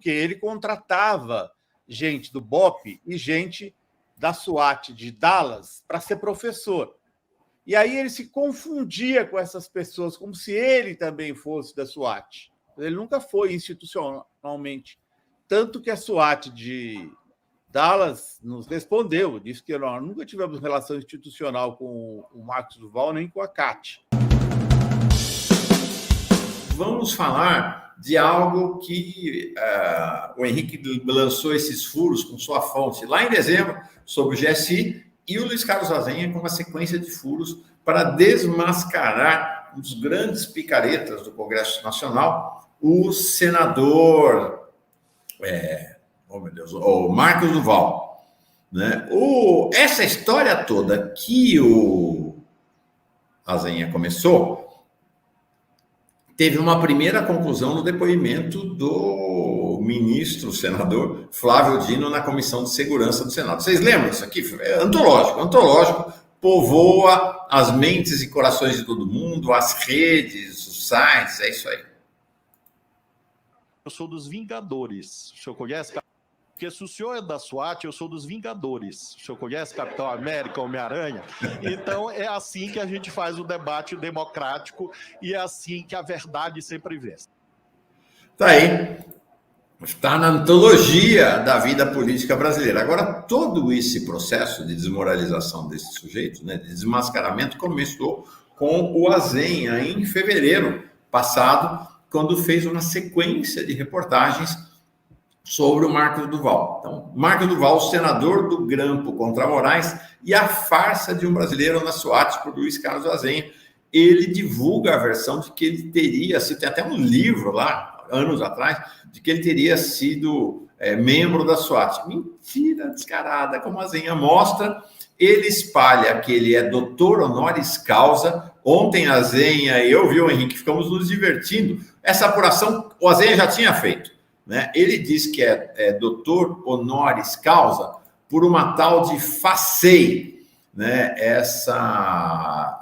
porque ele contratava gente do BOPE e gente da SWAT de Dallas para ser professor. E aí ele se confundia com essas pessoas, como se ele também fosse da SWAT. Ele nunca foi institucionalmente. Tanto que a SWAT de Dallas nos respondeu, disse que nós nunca tivemos relação institucional com o Marcos Duval, nem com a CAT. Vamos falar de algo que o Henrique lançou esses furos com sua fonte lá em dezembro sobre o GSI, e o Luiz Carlos Azenha com uma sequência de furos para desmascarar um dos grandes picaretas do Congresso Nacional, o senador, o Marcos Duval. Né? Essa história toda que o Azenha começou teve uma primeira conclusão no depoimento do ministro, senador Flávio Dino, na Comissão de Segurança do Senado. Vocês lembram disso aqui? É antológico, povoa as mentes e corações de todo mundo, as redes, os sites, é isso aí. Eu sou dos Vingadores. O senhor conhece? Porque se o senhor é da SWAT, eu sou dos Vingadores. O senhor conhece Capitão América, Homem-Aranha? Então, é assim que a gente faz o debate democrático e é assim que a verdade sempre vence. Tá aí. Está na antologia da vida política brasileira. Agora, todo esse processo de desmoralização desse sujeito, né, de desmascaramento, começou com o Azenha em fevereiro passado, quando fez uma sequência de reportagens sobre o Marcos Duval. Então, Marcos Duval, senador do Grampo contra Moraes, e a farsa de um brasileiro na SWAT por Luiz Carlos Azenha. Ele divulga a versão de que ele teria sido, tem até um livro lá, anos atrás, de que ele teria sido membro da SWAT. Mentira descarada, como a Azenha mostra. Ele espalha que ele é doutor honoris causa. Ontem a Azenha e eu, viu, Henrique, ficamos nos divertindo. Essa apuração o Azenha já tinha feito. Né? Ele diz que é doutor honoris causa por uma tal de FACEI, né? Essa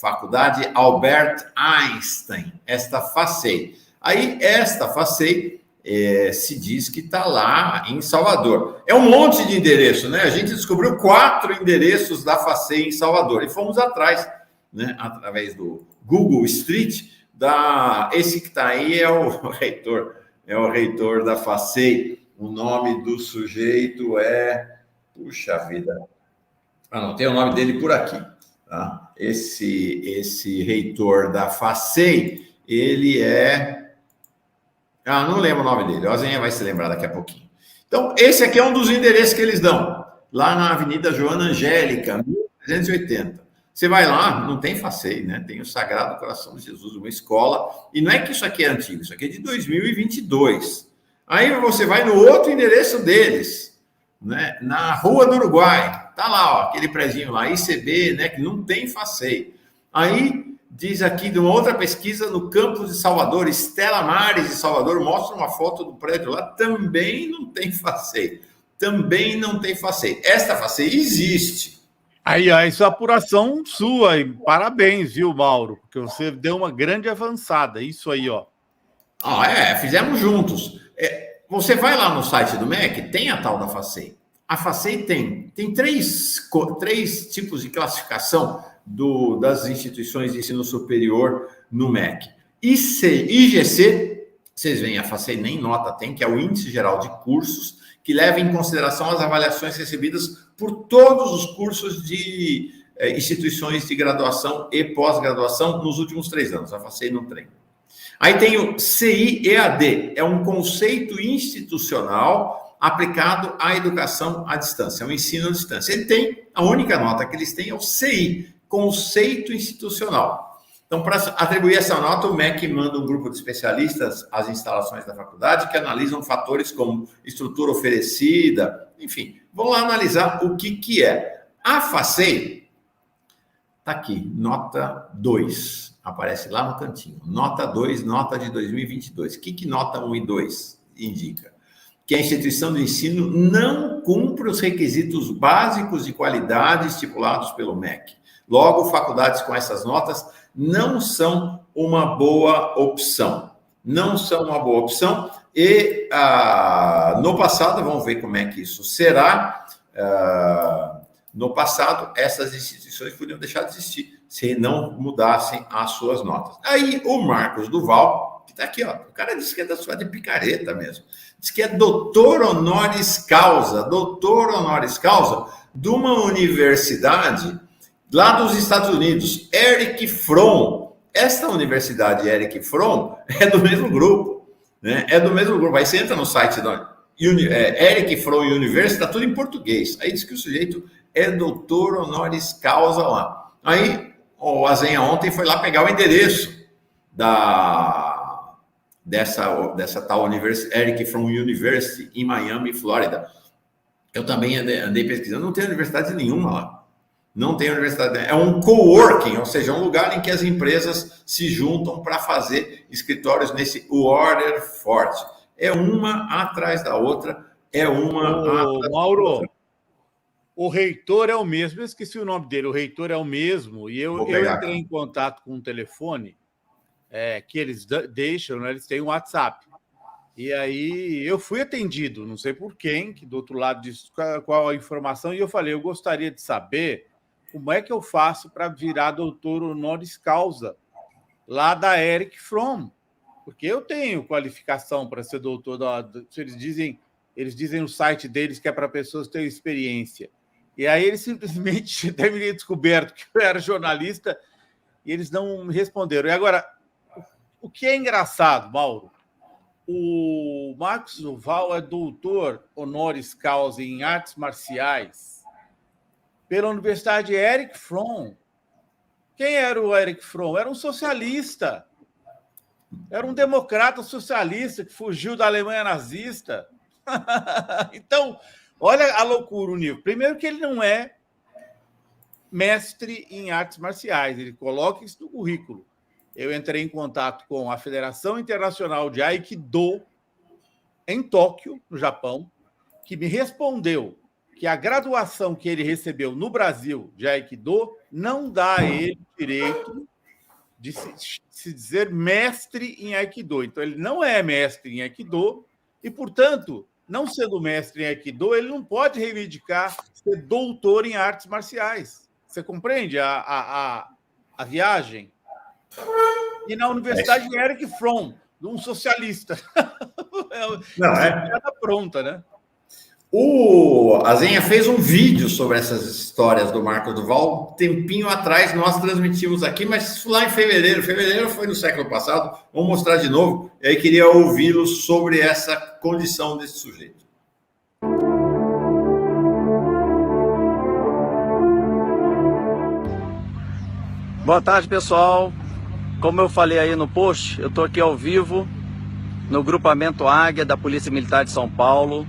faculdade Albert Einstein, esta FACEI. Aí, esta FACEI se diz que está lá em Salvador. É um monte de endereço, né? A gente descobriu 4 endereços da FACEI em Salvador e fomos atrás, né? Através do Google Street, esse que está aí é o reitor. É o reitor da FACEI. O nome do sujeito é... Puxa vida. Não, tem o nome dele por aqui. Tá? Esse reitor da FACEI, ele é... não lembro o nome dele. O Azenha vai se lembrar daqui a pouquinho. Então, esse aqui é um dos endereços que eles dão. Lá na Avenida Joana Angélica, 1380. Você vai lá, não tem FACEI, né? Tem o Sagrado Coração de Jesus, uma escola. E não é que isso aqui é antigo, isso aqui é de 2022. Aí você vai no outro endereço deles, né? Na Rua do Uruguai. Tá lá, ó, aquele prézinho lá, ICB, né? Que não tem FACEI. Aí diz aqui de uma outra pesquisa no campus de Salvador, Estela Mares de Salvador, mostra uma foto do prédio lá, também não tem FACEI. Também não tem FACEI. Esta FACEI existe. Aí, isso é apuração sua, e parabéns, viu, Mauro? Porque você deu uma grande avançada, isso aí, ó. Fizemos juntos. Você vai lá no site do MEC, tem a tal da FACEI. A FACEI tem 3 tipos de classificação das instituições de ensino superior no MEC. IGC, vocês veem, a FACEI nem nota tem, que é o Índice Geral de Cursos, que leva em consideração as avaliações recebidas por todos os cursos de instituições de graduação e pós-graduação nos últimos 3 anos. A FACEI não tem. Aí tem o CIEAD, é um conceito institucional aplicado à educação à distância, ao ensino à distância. A única nota que eles têm é o CI, conceito institucional. Então, para atribuir essa nota, o MEC manda um grupo de especialistas às instalações da faculdade que analisam fatores como estrutura oferecida, enfim, vão lá analisar o que é. A FACEI está aqui, nota 2, aparece lá no cantinho. Nota 2, nota de 2022. O que nota 1 e 2 indica? Que a instituição de ensino não cumpre os requisitos básicos de qualidade estipulados pelo MEC. Logo, faculdades com essas notas não são uma boa opção. Não são uma boa opção E no passado, vamos ver como é que isso será. No passado, essas instituições podiam deixar de existir se não mudassem as suas notas. Aí o Marcos Duval, que está aqui, ó, o cara disse que é da sua de picareta mesmo, diz que é doutor honoris causa de uma universidade lá dos Estados Unidos, Erich Fromm. Esta universidade Erich Fromm é do mesmo grupo, né? É do mesmo grupo. Aí você entra no site da Erich Fromm University, está tudo em português. Aí diz que o sujeito é doutor honoris causa lá. Aí o Azenha ontem foi lá pegar o endereço dessa tal Erich Fromm University em Miami, Flórida. Eu também andei pesquisando, não tem universidade nenhuma lá. Não tem universidade. É um coworking, ou seja, um lugar em que as empresas se juntam para fazer escritórios nesse Waterford. É uma atrás da outra, Mauro, o reitor é o mesmo, eu esqueci o nome dele, o reitor é o mesmo, e eu entrei em contato com um telefone que eles deixam, né? Eles têm um WhatsApp. E aí eu fui atendido, não sei por quem, que do outro lado disse qual a informação, e eu falei, eu gostaria de saber como é que eu faço para virar doutor honoris causa lá da Erich Fromm, porque eu tenho qualificação para ser doutor. Eles dizem no site deles que é para pessoas que têm experiência. E aí eles simplesmente terminei descoberto que eu era jornalista e eles não me responderam. E agora, o que é engraçado, Mauro, o Marcos Duval é doutor honoris causa em artes marciais pela Universidade Erich Fromm. Quem era o Erich Fromm? Era um socialista. Era um democrata socialista que fugiu da Alemanha nazista. Então, olha a loucura, o nível. Primeiro que ele não é mestre em artes marciais, ele coloca isso no currículo. Eu entrei em contato com a Federação Internacional de Aikido em Tóquio, no Japão, que me respondeu que a graduação que ele recebeu no Brasil de Aikido não dá a ele direito de se dizer mestre em Aikido. Então, ele não é mestre em Aikido e, portanto, não sendo mestre em Aikido, ele não pode reivindicar ser doutor em artes marciais. Você compreende a viagem? E na Universidade de Erich Fromm, de um socialista. Não, piada pronta, né? O Azenha fez um vídeo sobre essas histórias do Marcos Duval um tempinho atrás, nós transmitimos aqui, mas lá em fevereiro foi no século passado, vamos mostrar de novo, e aí queria ouvi-lo sobre essa condição desse sujeito. Boa tarde, pessoal. Como eu falei aí no post, eu estou aqui ao vivo no grupamento Águia da Polícia Militar de São Paulo.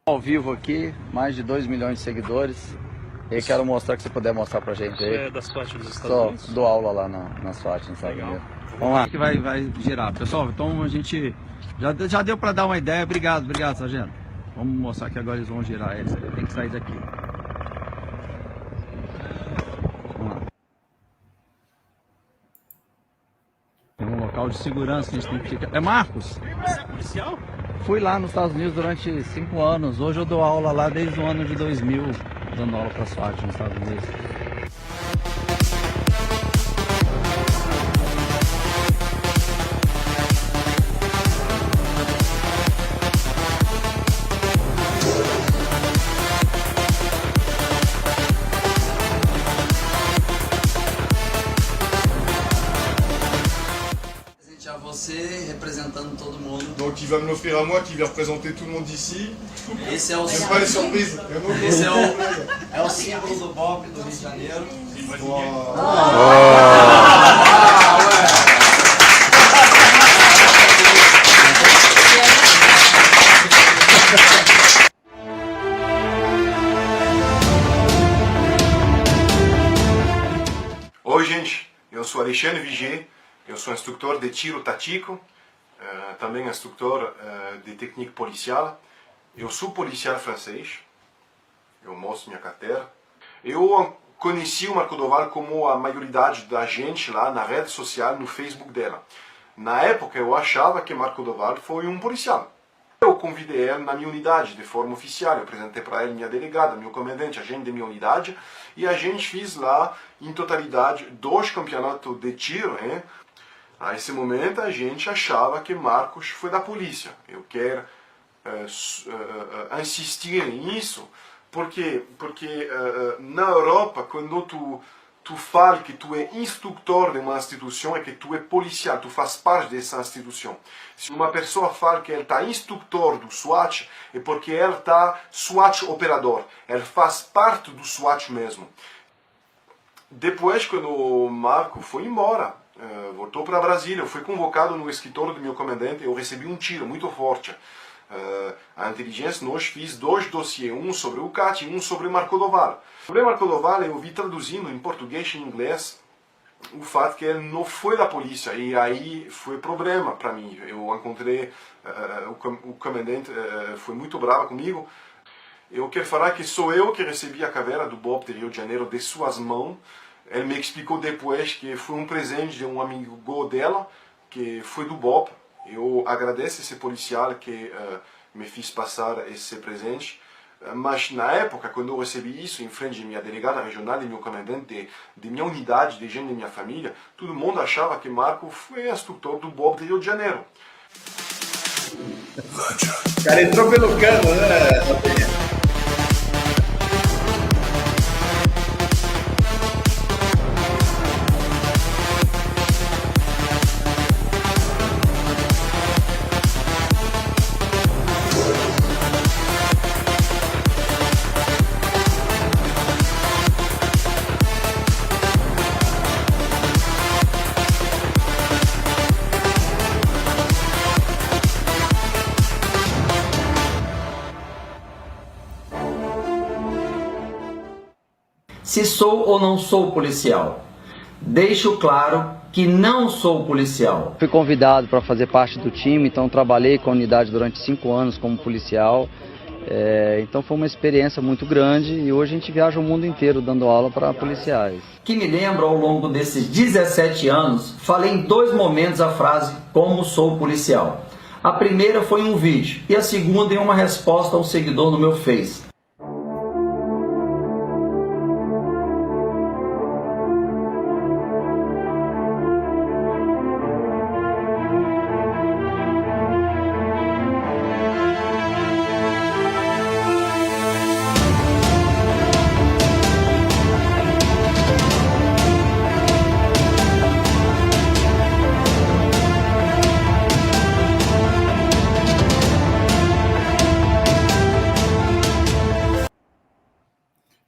Ao vivo aqui, mais de 2 milhões de seguidores. E quero mostrar, que você puder mostrar pra gente aí. É da SWAT dos Estados Unidos? Dou aula lá na SWAT nos Estados Unidos. Vamos lá. Que vai girar. Pessoal, então a gente já deu pra dar uma ideia. Obrigado, sargento. Vamos mostrar que agora eles vão girar. Eles tem que sair daqui. Vamos lá. Tem um local de segurança que a gente tem que ficar. É Marcos? Você é policial? Fui lá nos Estados Unidos durante 5 anos. Hoje eu dou aula lá desde o ano de 2000, dando aula para a SWAT nos Estados Unidos. Você representando todo mundo. Donc il va me l'offrir à moi qui vais représenter tout le monde ici. Esse é o J'aime pas les surprises. Esse é o símbolo do BOP do Rio de Janeiro. Oi gente, eu sou Alexandre Vigier. Eu sou instrutor de tiro tático, também instrutor de técnica policial. Eu sou policial francês, eu mostro minha carteira. Eu conheci o Marcos Duval como a maioridade da gente lá na rede social, no Facebook dela. Na época eu achava que Marco Doval foi um policial. Eu convidei ele na minha unidade de forma oficial, eu apresentei para ele minha delegada, meu comandante, a gente de minha unidade, e a gente fez lá, em totalidade, 2 campeonatos de tiro. Hein? A esse momento a gente achava que Marcos foi da polícia. Eu quero insistir nisso, porque na Europa, quando tu fala que tu é instrutor de uma instituição, é que tu é policial, tu faz parte dessa instituição. Se uma pessoa fala que ele está instrutor do SWAT, é porque ele está SWAT operador, ele faz parte do SWAT mesmo. Depois, quando o Marco foi embora, voltou para Brasília, eu fui convocado no escritório do meu comandante, eu recebi um tiro muito forte. A inteligência nós fiz 2 dossiês, um sobre o CAT e um sobre Marco Doval. Sobre Marco Doval eu vi traduzindo em português e em inglês o fato que ele não foi da polícia, e aí foi problema para mim. Eu encontrei, o comandante foi muito bravo comigo. Eu quero falar que sou eu que recebi a caveira do Bob de Rio de Janeiro de suas mãos. Ele me explicou depois que foi um presente de um amigo dela, que foi do Bob. Eu agradeço esse policial que me fez passar esse presente, mas na época, quando eu recebi isso em frente de minha delegada regional e meu comandante de minha unidade, de gente de minha família, todo mundo achava que Marco foi instrutor do Bob de Rio de Janeiro. O cara entrou pelo cano, né? Se sou ou não sou policial? Deixo claro que não sou policial. Fui convidado para fazer parte do time, então trabalhei com a unidade durante 5 anos como policial. Então foi uma experiência muito grande e hoje a gente viaja o mundo inteiro dando aula para policiais. Que me lembro, ao longo desses 17 anos, falei em 2 momentos a frase "como sou policial". A primeira foi em um vídeo e a segunda em uma resposta a um seguidor no meu Face.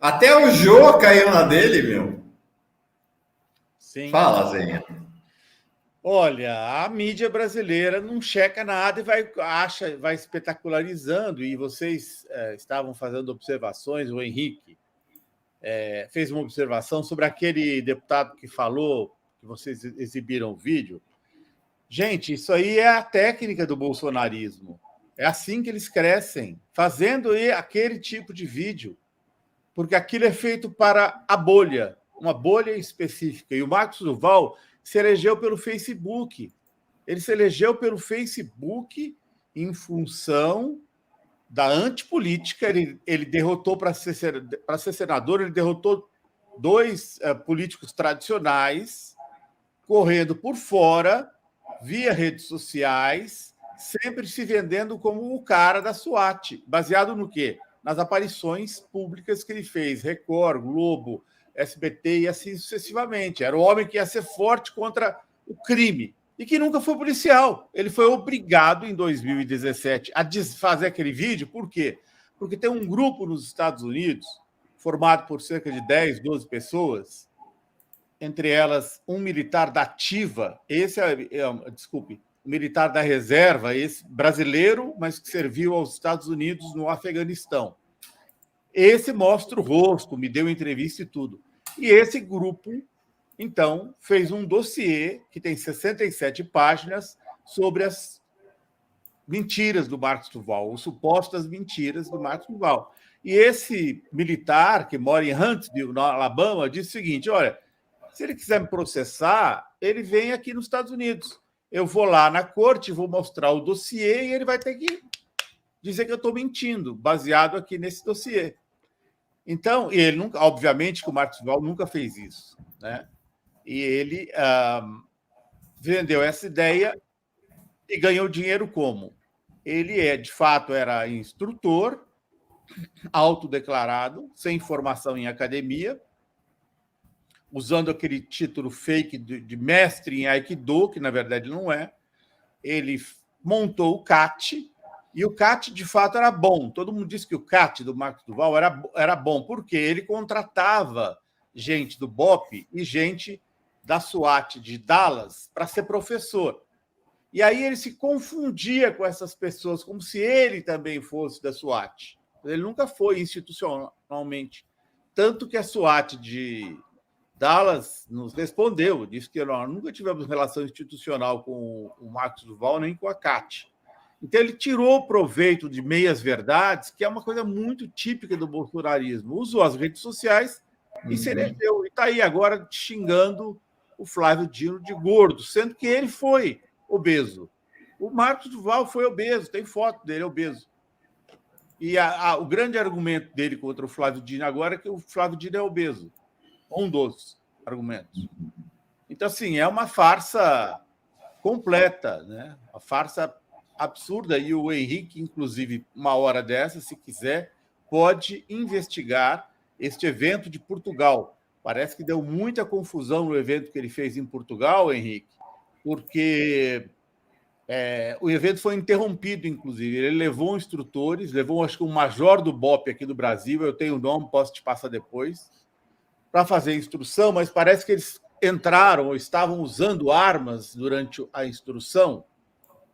Até o Jô caiu na dele, meu. Sim. Fala, Zenha. Olha, a mídia brasileira não checa nada e vai espetacularizando. E vocês estavam fazendo observações, o Henrique fez uma observação sobre aquele deputado que falou, que vocês exibiram o vídeo. Gente, isso aí é a técnica do bolsonarismo. É assim que eles crescem, fazendo aquele tipo de vídeo. Porque aquilo é feito para a bolha, uma bolha específica. E o Marcos Duval se elegeu pelo Facebook. Ele se elegeu pelo Facebook em função da antipolítica. Ele derrotou, para ser senador, ele derrotou 2 políticos tradicionais, correndo por fora, via redes sociais, sempre se vendendo como o cara da SWAT. Baseado no quê? Nas aparições públicas que ele fez, Record, Globo, SBT e assim sucessivamente. Era o homem que ia ser forte contra o crime e que nunca foi policial. Ele foi obrigado, em 2017, a desfazer aquele vídeo. Por quê? Porque tem um grupo nos Estados Unidos, formado por cerca de 10, 12 pessoas, entre elas um militar da ativa, desculpe, militar da reserva, esse brasileiro, mas que serviu aos Estados Unidos no Afeganistão. Esse mostra o rosto, me deu entrevista e tudo. E esse grupo, então, fez um dossiê que tem 67 páginas sobre as mentiras do Marcos Duval, ou supostas mentiras do Marcos Duval. E esse militar, que mora em Huntsville, no Alabama, disse o seguinte: olha, se ele quiser me processar, ele vem aqui nos Estados Unidos. eu vou lá na corte, vou mostrar o dossiê e ele vai ter que dizer que eu estou mentindo, baseado aqui nesse dossiê. Então, ele nunca, obviamente que o Marcos Duval nunca fez isso, né? E ele vendeu essa ideia e ganhou dinheiro como? Ele, de fato, era instrutor, autodeclarado, sem formação em academia, usando aquele título fake de mestre em Aikido, que na verdade não é. Ele montou o CAT, e o CAT, de fato, era bom. Todo mundo disse que o CAT do Marcos Duval era bom, porque ele contratava gente do BOPE e gente da SWAT de Dallas para ser professor. E aí ele se confundia com essas pessoas, como se ele também fosse da SWAT. Ele nunca foi institucionalmente. Tanto que a SWAT de Dallas nos respondeu, disse que nós nunca tivemos relação institucional com o Marcos Duval, nem com a CAT. Então, ele tirou proveito de meias-verdades, que é uma coisa muito típica do bolsonarismo. Usou as redes sociais e se elegeu. E está aí agora xingando o Flávio Dino de gordo, sendo que ele foi obeso. O Marcos Duval foi obeso, tem foto dele obeso. E o grande argumento dele contra o Flávio Dino agora é que o Flávio Dino é obeso. Um dos argumentos. Então, assim, é uma farsa completa, né? Uma farsa absurda. E o Henrique, inclusive, uma hora dessa, se quiser, pode investigar este evento de Portugal. Parece que deu muita confusão no evento que ele fez em Portugal, Henrique, porque o evento foi interrompido, inclusive. Ele levou instrutores, levou, acho que, um major do BOPE aqui do Brasil, eu tenho o nome, posso te passar depois, para fazer instrução, mas parece que eles entraram ou estavam usando armas durante a instrução,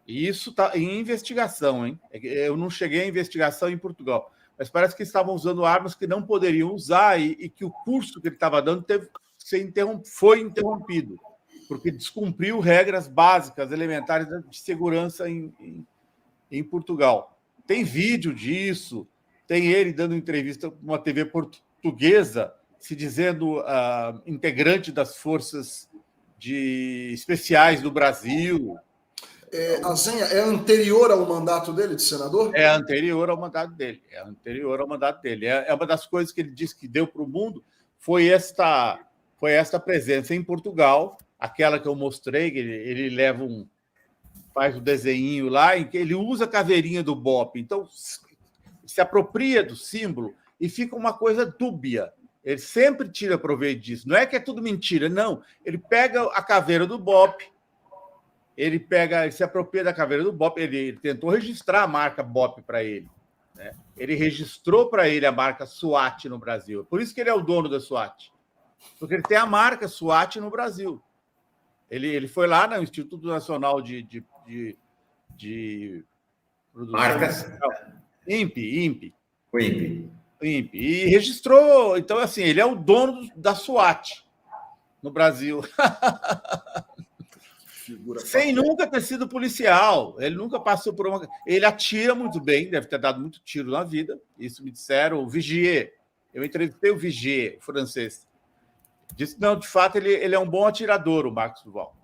e isso está em investigação, hein? Eu não cheguei à investigação em Portugal, mas parece que estavam usando armas que não poderiam usar e que o curso que ele estava dando foi interrompido, porque descumpriu regras básicas, elementares de segurança em Portugal. Tem vídeo disso, tem ele dando entrevista para uma TV portuguesa, se dizendo integrante das forças especiais do Brasil. Azenha, é anterior ao mandato dele de senador? É anterior ao mandato dele. É uma das coisas que ele disse que deu para o mundo foi esta presença em Portugal, aquela que eu mostrei, que ele faz o desenho lá, em que ele usa a caveirinha do BOPE. Então, se apropria do símbolo e fica uma coisa dúbia. Ele sempre tira proveito disso. Não é que é tudo mentira, não. Ele pega a caveira do BOPE, ele se apropria da caveira do BOPE, ele tentou registrar a marca BOPE para ele, né? Ele registrou para ele a marca SWAT no Brasil. Por isso que ele é o dono da SWAT. Porque ele tem a marca SWAT no Brasil. Ele foi lá no Instituto Nacional de Produção... Marcas? INPE. O INPE. E registrou. Então, assim, ele é o dono da SWAT no Brasil. Sem nunca ter sido policial. Ele nunca passou por uma... Ele atira muito bem, deve ter dado muito tiro na vida. Isso me disseram. O Vigier. Eu entrevistei o Vigier, o francês. Disse que, não, de fato, ele é um bom atirador, o Marcos Duval.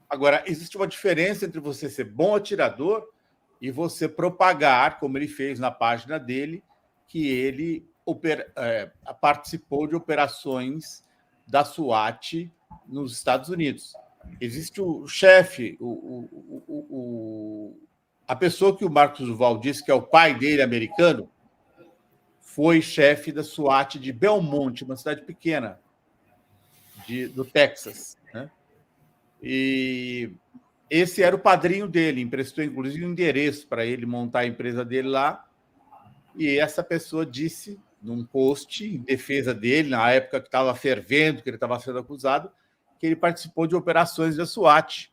Agora, existe uma diferença entre você ser bom atirador e você propagar, como ele fez na página dele, que ele participou de operações da SWAT nos Estados Unidos. Existe o chefe, a pessoa que o Marcos Duval disse que é o pai dele, americano, foi chefe da SWAT de Belmont, uma cidade pequena do Texas, né? E esse era o padrinho dele, emprestou inclusive um endereço para ele montar a empresa dele lá. E essa pessoa disse, num post em defesa dele, na época que estava fervendo, que ele estava sendo acusado, que ele participou de operações da SWAT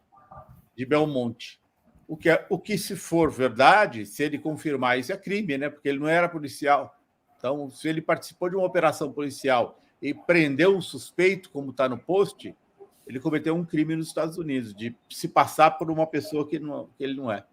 de Belmonte. O que, se for verdade, se ele confirmar isso, é crime, né? Porque ele não era policial. Então, se ele participou de uma operação policial e prendeu um suspeito, como está no post, ele cometeu um crime nos Estados Unidos, de se passar por uma pessoa que ele não é.